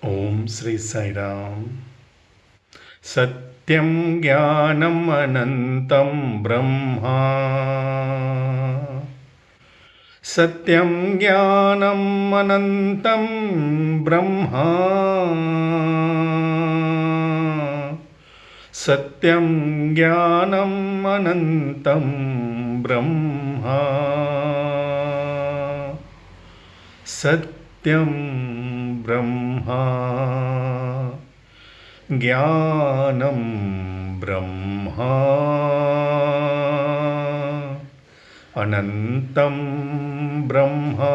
ओम श्री साई राम। सत्यं ज्ञानम् अनन्तं ब्रह्मा। सत्यं ज्ञानम् अनन्तं ब्रह्मा। सत्यं ज्ञानम् अनन्तं ब्रह्मा। सत्यं ब्रह्मा ज्ञानं ब्रह्मा अनन्तं ब्रह्मा।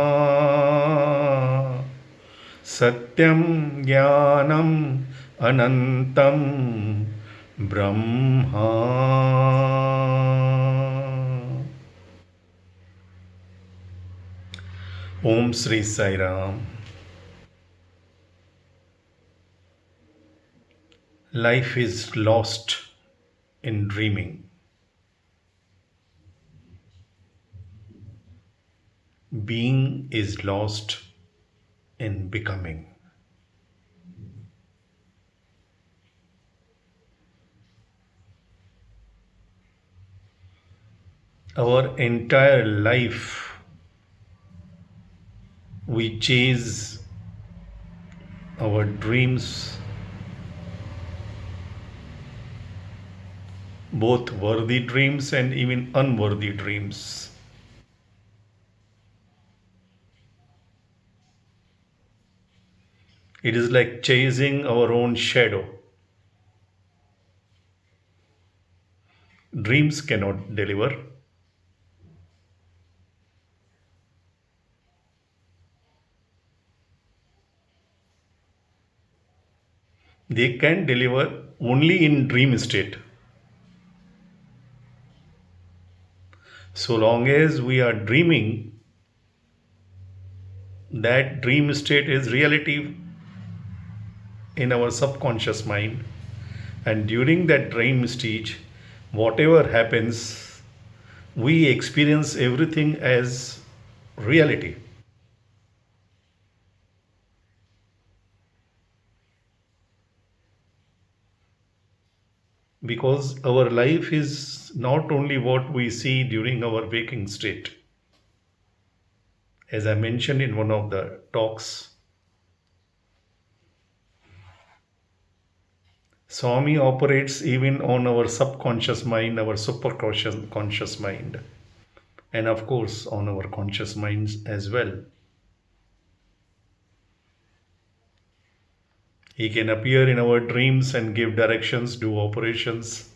सत्यं ज्ञानम् अनन्तं ब्रह्मा। ओम Shri Sai Ram. Life is lost in dreaming. Being is lost in becoming. Our entire life, we chase our dreams, both worthy dreams and even unworthy dreams. It is like chasing our own shadow. Dreams cannot deliver. They can deliver only in dream state. So long as we are dreaming, that dream state is reality in our subconscious mind. And during that dream stage, whatever happens, we experience everything as reality. Because our life is not only what we see during our waking state. As I mentioned in one of the talks, Swami operates even on our subconscious mind, our superconscious conscious mind, and of course on our conscious minds as well. He can appear in our dreams and give directions, do operations,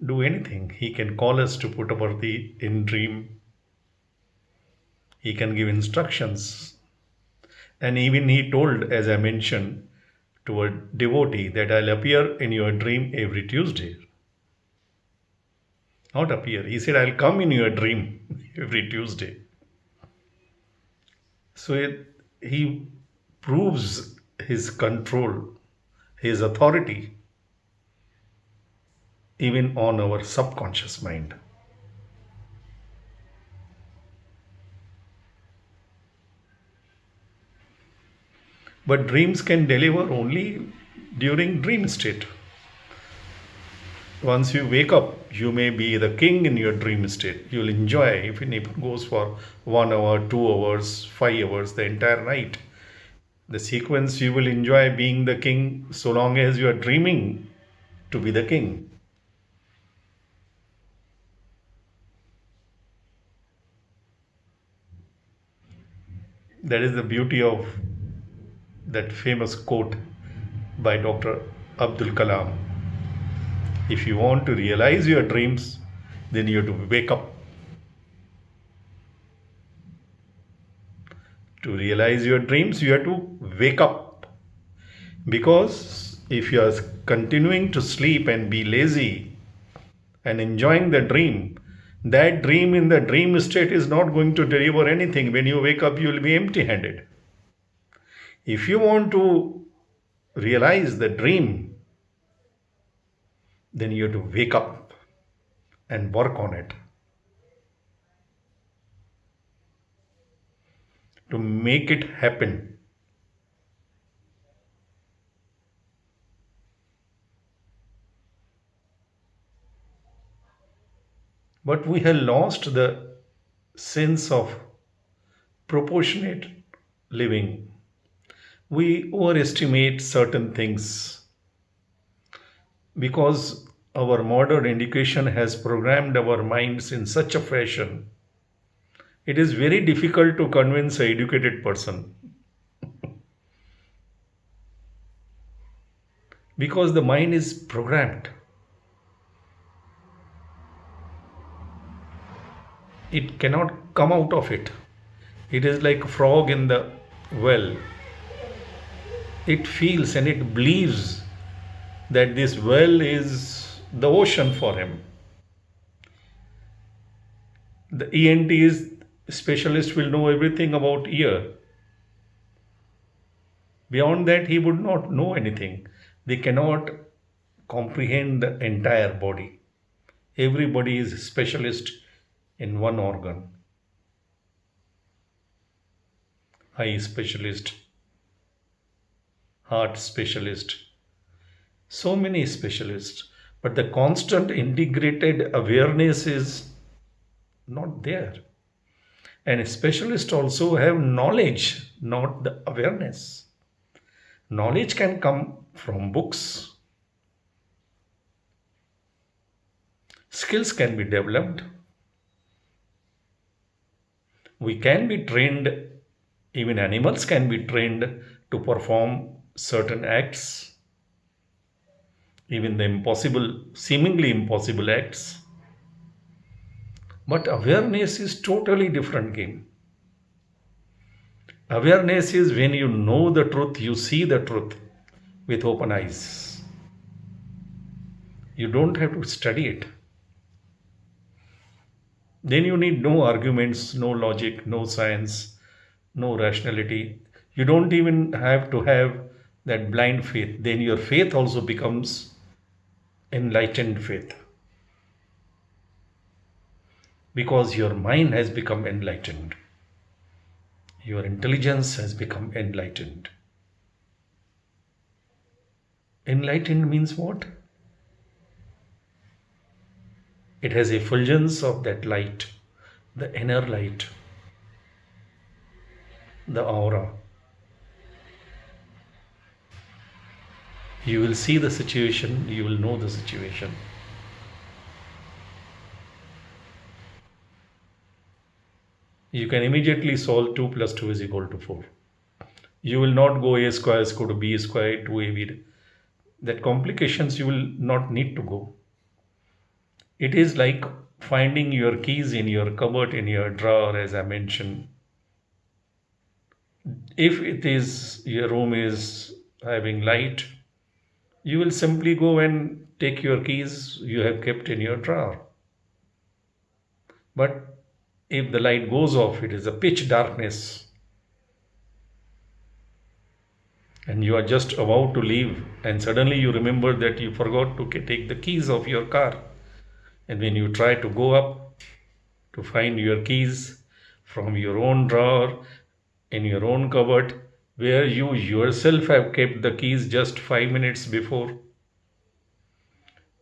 do anything. He can call us to Puttaparthi in dream. He can give instructions. And even he told, as I mentioned, to a devotee that I'll appear in your dream every Tuesday. Not appear. He said, I'll come in your dream every Tuesday. So he proves his control, his authority, even on our subconscious mind. But dreams can deliver only during dream state. Once you wake up, you may be the king in your dream state. You'll enjoy, if it goes for 1 hour, 2 hours, 5 hours, the entire night. The sequence, you will enjoy being the king so long as you are dreaming to be the king. That is the beauty of that famous quote by Dr. Abdul Kalam. If you want to realize your dreams, then you have to wake up. To realize your dreams, you have to wake up. Because if you are continuing to sleep and be lazy and enjoying the dream, that dream in the dream state is not going to deliver anything. When you wake up, you will be empty handed. If you want to realize the dream, then you have to wake up and work on it. To make it happen, But we have lost the sense of proportionate living. We overestimate certain things because our modern education has programmed our minds in such a fashion. It is very difficult to convince an educated person because the mind is programmed. It cannot come out of it. It is like a frog in the well. It feels and it believes that this well is the ocean for him. The ENT specialist will know everything about ear. Beyond that, he would not know anything. They cannot comprehend the entire body. Everybody is a specialist in one organ. Eye specialist, heart specialist, so many specialists. But the constant integrated awareness is not there. And specialists also have knowledge, not the awareness. Knowledge can come from books. Skills can be developed. We can be trained, even animals can be trained to perform certain acts, even the impossible, seemingly impossible acts. But awareness is totally different game. Awareness is when you know the truth, you see the truth with open eyes. You don't have to study it. Then you need no arguments, no logic, no science, no rationality. You don't even have to have that blind faith. Then your faith also becomes enlightened faith. Because your mind has become enlightened. Your intelligence has become enlightened. Enlightened means what? It has effulgence of that light, the inner light, the aura. You will see the situation, you will know the situation. You can immediately solve 2 plus 2 is equal to 4. You will not go a square is equal to b square to ab. That complications you will not need to go. It is like finding your keys in your cupboard, in your drawer, as I mentioned. If it is your room is having light, you will simply go and take your keys you have kept in your drawer. But if the light goes off, it is a pitch darkness, and you are just about to leave, and suddenly you remember that you forgot to take the keys of your car. And when you try to go up to find your keys from your own drawer, in your own cupboard, where you yourself have kept the keys just 5 minutes before,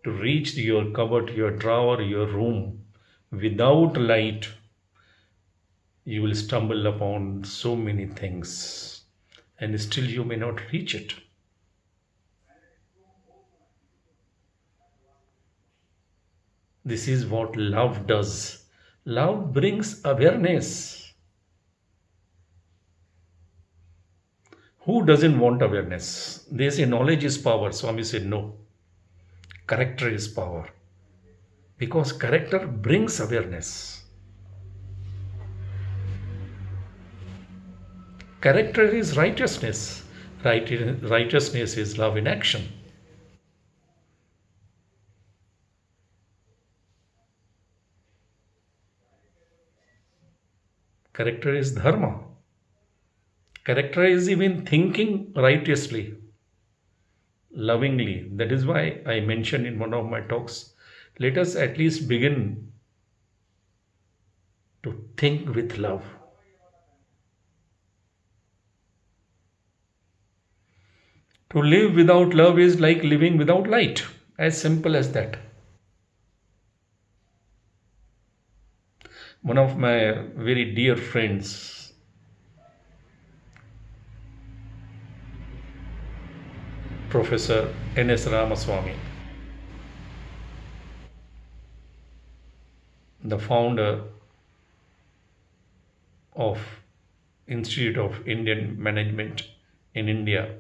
to reach your cupboard, your drawer, your room without light, you will stumble upon so many things and still you may not reach it. This is what love does. Love brings awareness. Who doesn't want awareness? They say knowledge is power. Swami said no. Character is power. Because character brings awareness. Character is righteousness. Righteousness is love in action. Character is dharma. Character is even thinking righteously, lovingly. That is why I mentioned in one of my talks, let us at least begin to think with love. To live without love is like living without light. As simple as that. One of my very dear friends, Professor N.S. Ramaswamy, the founder of Institute of Indian Management in India,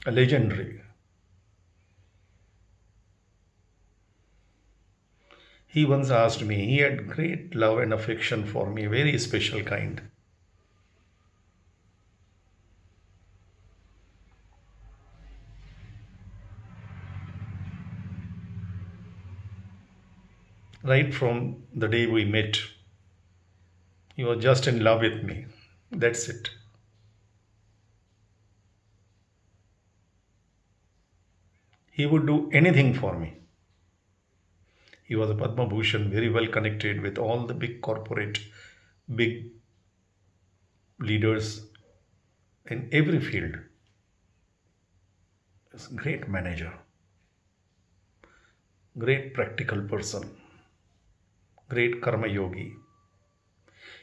a legendary. He once asked me, he had great love and affection for me, very special kind. Right from the day we met, he was just in love with me. That's it. He would do anything for me. He was a Padma Bhushan, very well connected with all the big corporate, big leaders in every field. He's a great manager, great practical person, great karma yogi.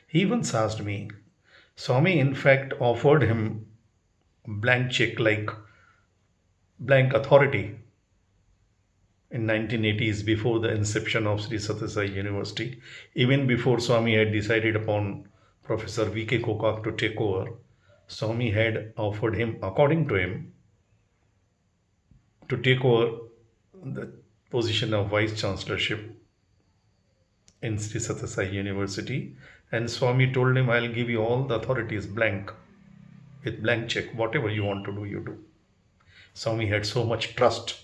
He once asked me, Swami in fact offered him blank check like blank authority in 1980s before the inception of Sri Sathya Sai University, even before Swami had decided upon Professor V.K. Kokak to take over. Swami had offered him, according to him, to take over the position of Vice Chancellorship in Sri Sathya Sai University. And Swami told him, I'll give you all the authorities blank, with blank check, whatever you want to do, you do. Swami had so much trust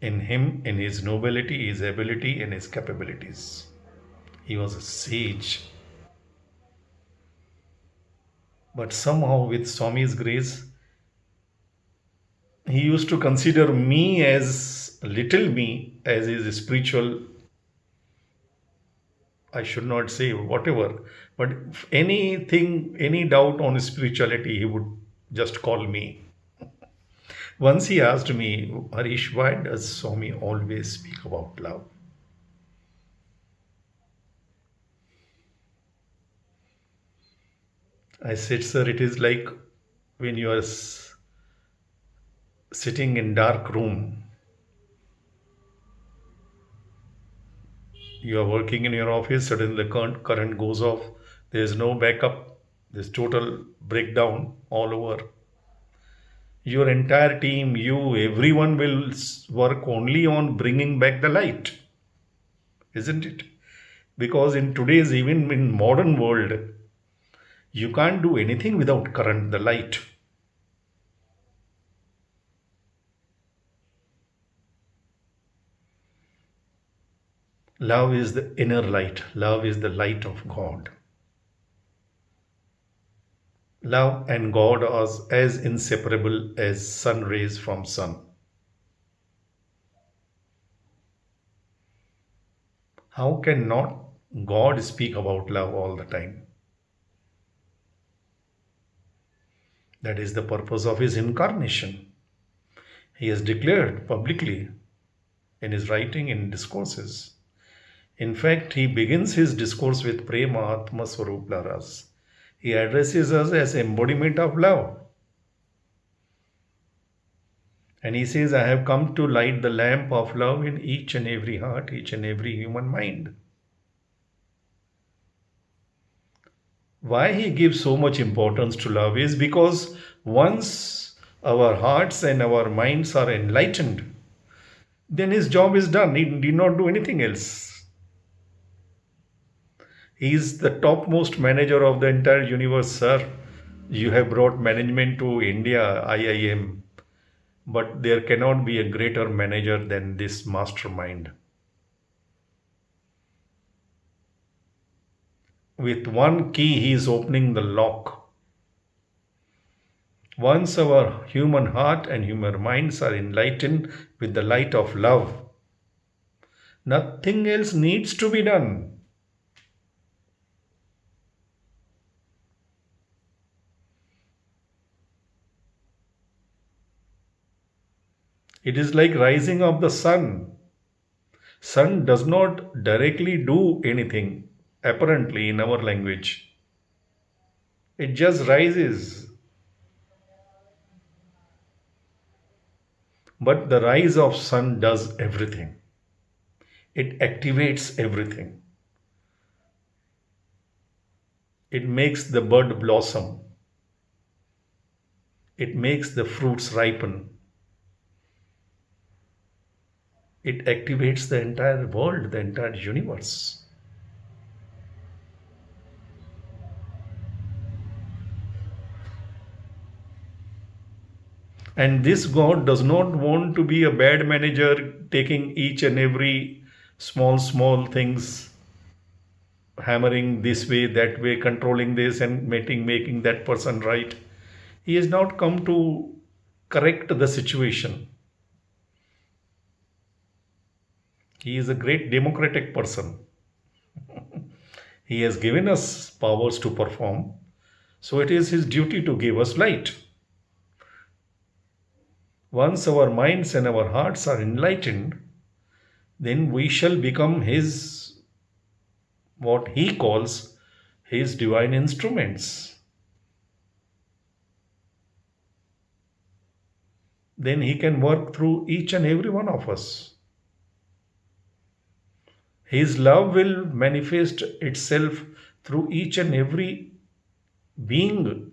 in him, in his nobility, his ability, and his capabilities. He was a sage. But somehow, with Swami's grace, he used to consider me as little me, as his spiritual, I should not say whatever, but anything, any doubt on spirituality, he would just call me. Once he asked me, Harish, why does Swami always speak about love? I said, sir, it is like when you are sitting in dark room, you are working in your office, suddenly the current goes off, there is no backup, there's total breakdown all over. Your entire team, you, everyone will work only on bringing back the light, isn't it? Because in today's, even in modern world, you can't do anything without current, the light. Love is the inner light. Love is the light of God. Love and God are as inseparable as sun rays from sun. How can not God speak about love all the time? That is the purpose of his incarnation. He has declared publicly in his writing, in discourses. In fact, he begins his discourse with Prema Atma Swarup Laras. He addresses us as embodiment of love. And he says, I have come to light the lamp of love in each and every heart, each and every human mind. Why he gives so much importance to love is because once our hearts and our minds are enlightened, then his job is done. He did not do anything else. He is the topmost manager of the entire universe, sir. You have brought management to India, IIM, but there cannot be a greater manager than this mastermind. With one key, he is opening the lock. Once our human heart and human minds are enlightened with the light of love, nothing else needs to be done. It is like rising of the sun. Sun does not directly do anything, apparently, in our language. It just rises. But the rise of sun does everything. It activates everything. It makes the bud blossom. It makes the fruits ripen. It activates the entire world, the entire universe. And this God does not want to be a bad manager, taking each and every small things, hammering this way, that way, controlling this and making that person right. He has not come to correct the situation. He is a great democratic person. He has given us powers to perform, so it is his duty to give us light. Once our minds and our hearts are enlightened, then we shall become his, what he calls, his divine instruments. Then he can work through each and every one of us. His love will manifest itself through each and every being.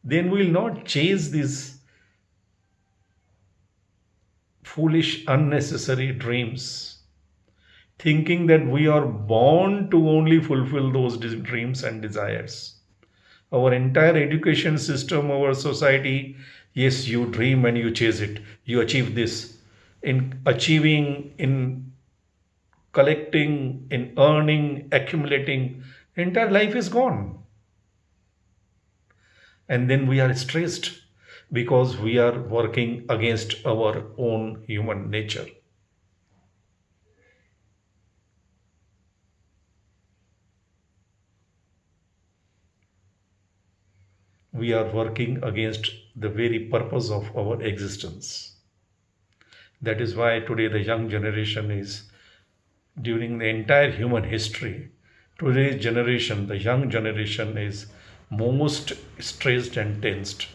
Then we will not chase these foolish, unnecessary dreams, thinking that we are born to only fulfill those dreams and desires. Our entire education system, our society, yes, you dream and you chase it, you achieve this. In achieving, in collecting, in earning, accumulating, entire life is gone. And then we are stressed because we are working against our own human nature. We are working against the very purpose of our existence. That is why today the young generation is, during the entire human history, today's generation, the young generation is most stressed and tensed.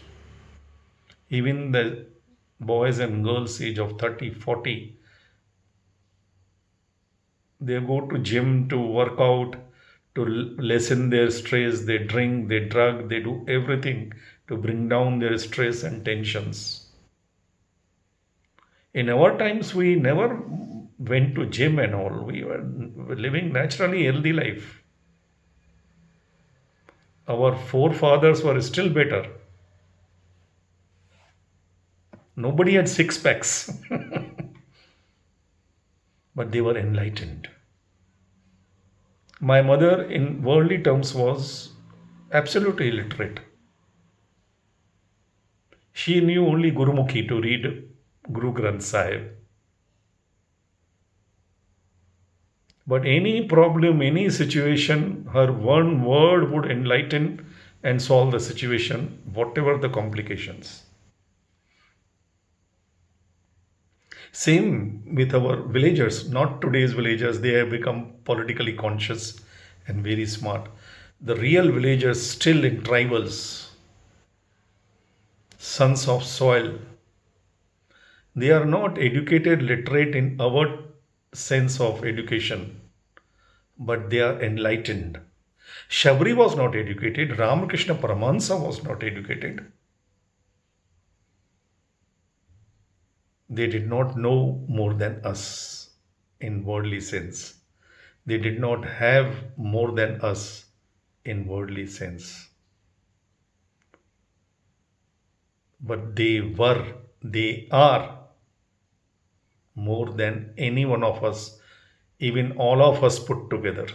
Even the boys and girls age of 30, 40, they go to gym to work out, to lessen their stress. They drink, they drug, they do everything to bring down their stress and tensions. In our times, we never went to gym and all. We were living naturally healthy life. Our forefathers were still better. Nobody had six packs, but they were enlightened. My mother, in worldly terms, was absolutely illiterate. She knew only Gurumukhi to read Guru Granth Sahib. But any problem, any situation, her one word would enlighten and solve the situation, whatever the complications. Same with our villagers, not today's villagers, they have become politically conscious and very smart. The real villagers, still in tribals, sons of soil, they are not educated, literate in our sense of education, but they are enlightened. Shabri was not educated, Ramakrishna Paramahansa was not educated. They did not know more than us in worldly sense. They did not have more than us in worldly sense. But they are more than any one of us, even all of us put together,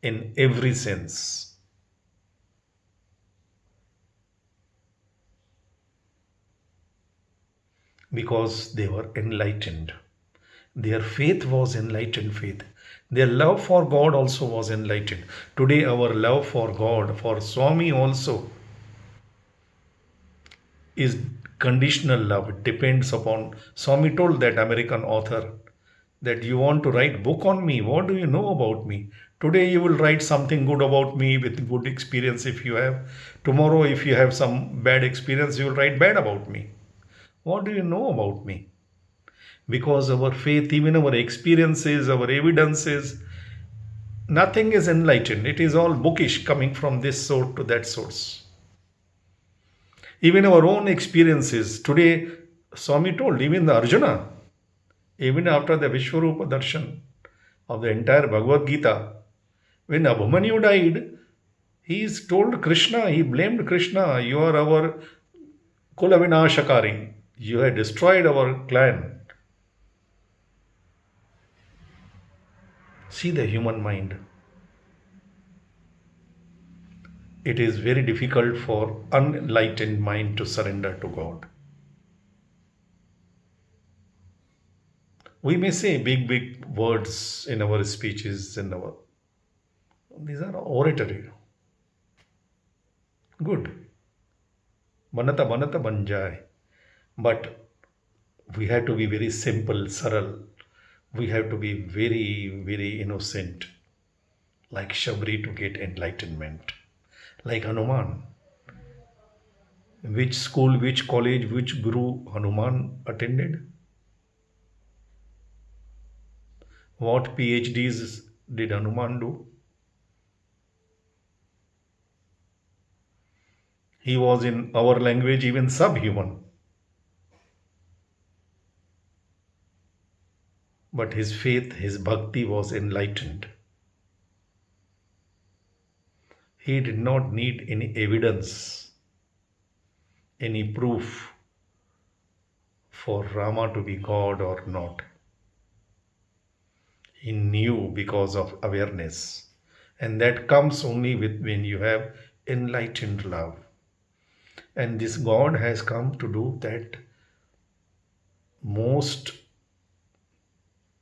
in every sense. Because they were enlightened. Their faith was enlightened faith. Their love for God also was enlightened. Today, our love for God, for Swami also, is conditional love. It depends upon. Swami told that American author that you want to write book on me. What do you know about me? Today you will write something good about me with good experience if you have. Tomorrow if you have some bad experience, you will write bad about me. What do you know about me? Because our faith, even our experiences, our evidences, nothing is enlightened. It is all bookish coming from this source to that source. Even our own experiences. Today, Swami told, even the Arjuna, even after the Vishwarupa Darshan of the entire Bhagavad Gita, when Abhimanyu died, he told Krishna, he blamed Krishna, you are our Kulavinashakari. You have destroyed our clan. See the human mind. It is very difficult for unenlightened mind to surrender to God. We may say big words in our speeches, these are oratory. Good. Banata banjai. But we have to be very simple, saral. We have to be very innocent, like Shabri to get enlightenment, like Hanuman. Which school, which college, which guru Hanuman attended? What PhDs did Hanuman do? He was, in our language, even subhuman. But his faith, his bhakti was enlightened. He did not need any evidence, any proof for Rama to be God or not. He knew because of awareness. And that comes only when you have enlightened love. And this God has come to do that most,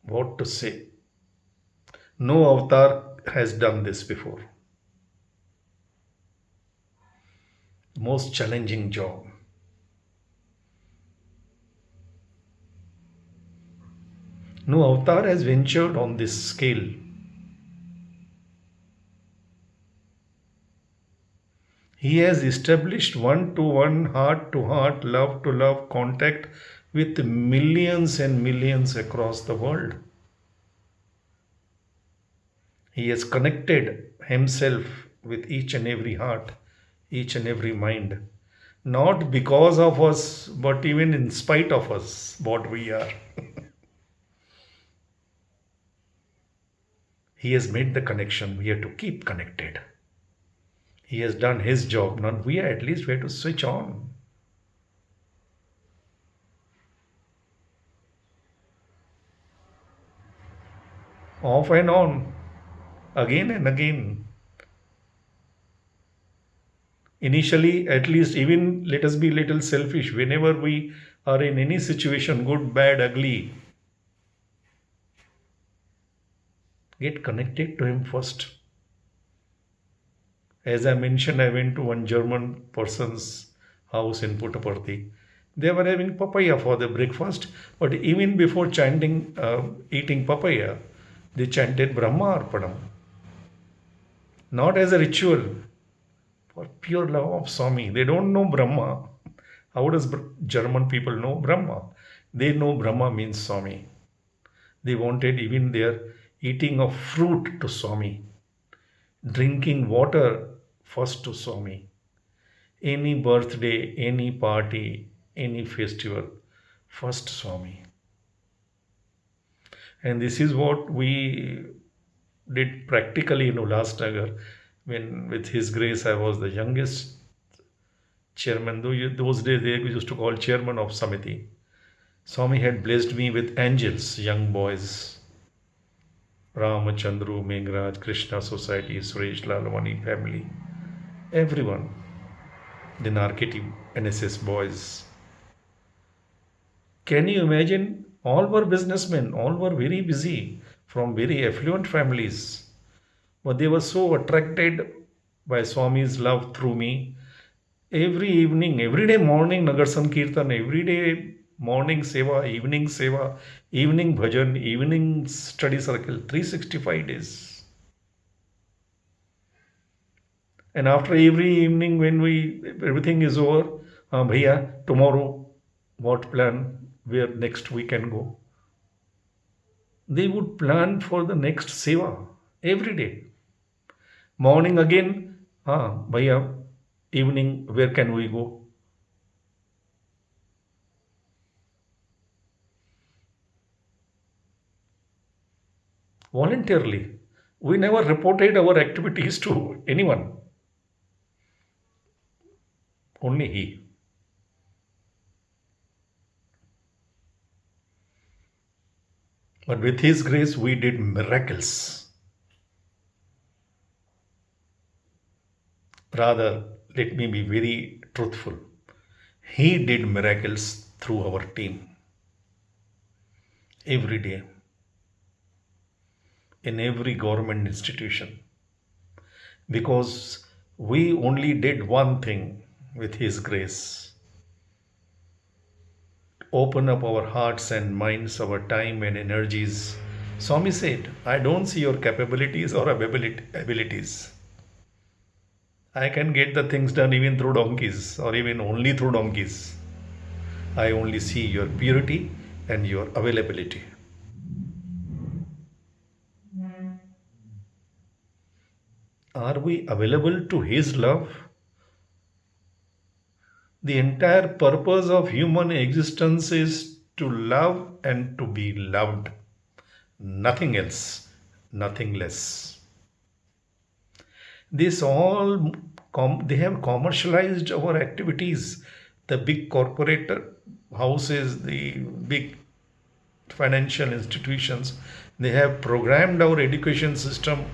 what to say, no avatar has done this before. Most challenging job. No avatar has ventured on this scale. He has established one-to-one, heart-to-heart, love-to-love contact with millions and millions across the world. He has connected himself with each and every heart, each and every mind. Not because of us, but even in spite of us, what we are. He has made the connection. We have to keep connected. He has done his job. Now we at least have to switch on. Off and on. Again and again. Initially, at least, even let us be little selfish. Whenever we are in any situation, good, bad, ugly, get connected to him first. As I mentioned, I went to one German person's house in Puttaparthi. They were having papaya for the breakfast, but even before chanting, eating papaya, they chanted Brahma Arpanam. Not as a ritual, for pure love of Swami. They don't know Brahma. How does German people know Brahma? They know Brahma means Swami. They wanted even their eating of fruit to Swami, drinking water first to Swami. Any birthday, any party, any festival, first Swami. And this is what we did practically in Ulhasnagar, when with his grace I was the youngest chairman. Those days they used to call chairman of Samiti. Swami had blessed me with angels, young boys. Ramachandru, Meghraj, Krishna Society, Suresh Lalwani family, everyone. The Narketi NSS boys. Can you imagine? All were businessmen, all were very busy, from very affluent families. But they were so attracted by Swami's love through me. Every evening, every day morning Nagar Sankirtan, every day morning seva, evening bhajan, evening study circle, 365 days. And after every evening, when everything is over, bhaiya, tomorrow, what plan, where next we can go? They would plan for the next seva every day. Morning again, bhaiya, evening, where can we go? Voluntarily. We never reported our activities to anyone, only he. But with his grace, we did miracles. Rather, let me be very truthful. He did miracles through our team every day in every government institution because we only did one thing with His grace: open up our hearts and minds, our time and energies. Swami said, I don't see your capabilities or abilities. I can get the things done even through donkeys or even only through donkeys. I only see your purity and your availability. Are we available to His love? The entire purpose of human existence is to love and to be loved. Nothing else, nothing less. This all they have commercialized our activities. The big corporate houses, the big financial institutions, they have programmed our education system.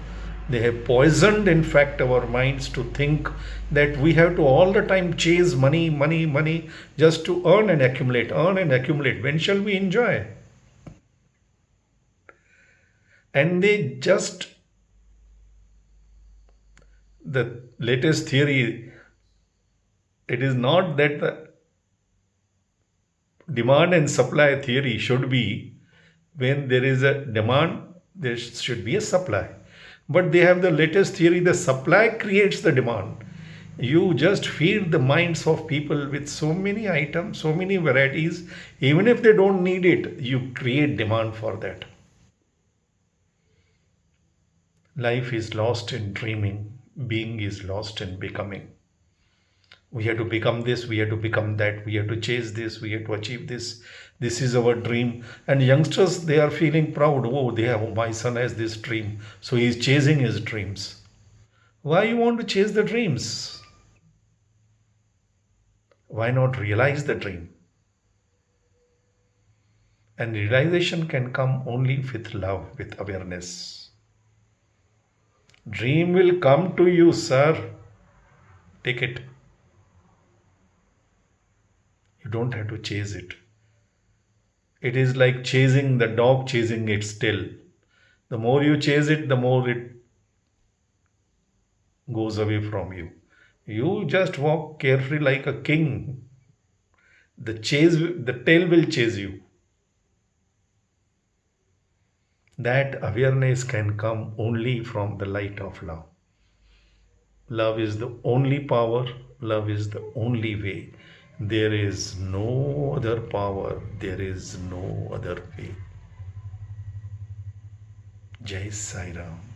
They have poisoned, in fact, our minds to think that we have to all the time chase money, money, money, just to earn and accumulate, earn and accumulate. When shall we enjoy? And they just, the latest theory, it is not that the demand and supply theory should be when there is a demand, there should be a supply. But they have the latest theory: the supply creates the demand. You just feed the minds of people with so many items, so many varieties, even if they don't need it, you create demand for that. Life is lost in dreaming, being is lost in becoming. We have to become this, we have to become that, we have to chase this, we have to achieve this. This is our dream. And youngsters, they are feeling proud. Oh, my son has this dream, so he is chasing his dreams. Why you want to chase the dreams? Why not realize the dream? And realization can come only with love, with awareness. Dream will come to you, sir. Take it. You don't have to chase it. It is like chasing the dog chasing its tail. The more you chase it, the more it goes away from you. You just walk carefully like a king. The tail will chase you. That awareness can come only from the light of love. Love is the only power. Love is the only way. There is no other power. There is no other way. Jai Sai Ram.